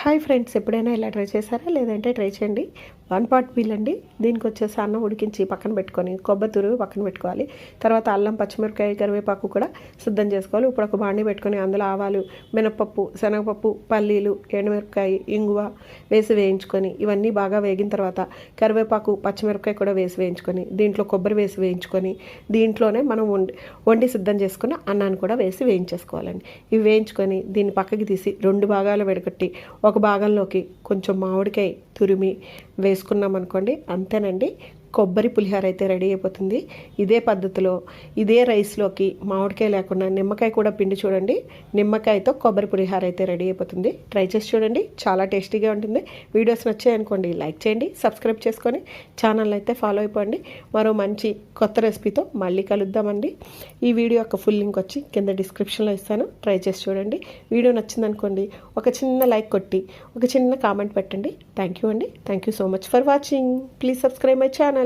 Hi friends, ఎప్పుడైనా ఇలా try చేశారా? లేదంటే ట్రై చేయండి. 1 పాట్ బిల్ అండి. దీనికి వచ్చేసి అన్నం ఉడికించి పక్కన పెట్టుకొని కొబ్బరి తురుగు పక్కన పెట్టుకోవాలి. తర్వాత అల్లం, పచ్చిమిరపకాయ, కరివేపాకు కూడా సిద్ధం చేసుకోవాలి. ఇప్పుడు ఒక బాండి పెట్టుకొని అందులో ఆవాలు, మినపప్పు, శనగపప్పు, పల్లీలు, ఎండుమిరపకాయ, ఇంగువ వేసి వేయించుకొని ఇవన్నీ బాగా వేగిన తర్వాత కరివేపాకు, పచ్చిమిరపకాయ కూడా వేసి వేయించుకొని దీంట్లో కొబ్బరి వేసి వేయించుకొని దీంట్లోనే మనం వండి సిద్ధం చేసుకున్న అన్నాన్ని కూడా వేసి వేయించేసుకోవాలండి. ఇవి వేయించుకొని దీన్ని పక్కకి తీసి 2 భాగాలు విడగొట్టి ఒక భాగంలోకి కొంచెం మామిడికాయ తురిమి వేసుకున్నాం అనుకోండి, అంతేనండి, కొబ్బరి పులిహోర అయితే రెడీ అయిపోతుంది. ఇదే పద్ధతిలో ఇదే రైస్లోకి మామిడికాయ లేకుండా నిమ్మకాయ కూడా పిండి చూడండి. నిమ్మకాయతో కొబ్బరి పులిహోర అయితే రెడీ అయిపోతుంది. ట్రై చేసి చూడండి, చాలా టేస్టీగా ఉంటుంది. వీడియోస్ నచ్చాయనుకోండి లైక్ చేయండి, సబ్స్క్రైబ్ చేసుకొని ఛానల్ అయితే ఫాలో అయిపోండి. మరో మంచి కొత్త రెసిపీతో మళ్ళీ కలుద్దామండి. ఈ వీడియో యొక్క ఫుల్ లింక్ వచ్చి కింద డిస్క్రిప్షన్లో ఇస్తాను, ట్రై చేసి చూడండి. వీడియో నచ్చిందనుకోండి ఒక చిన్న లైక్ కొట్టి ఒక చిన్న కామెంట్ పెట్టండి. థ్యాంక్ యూ అండి. Thank you so much for watching. Please subscribe my channel.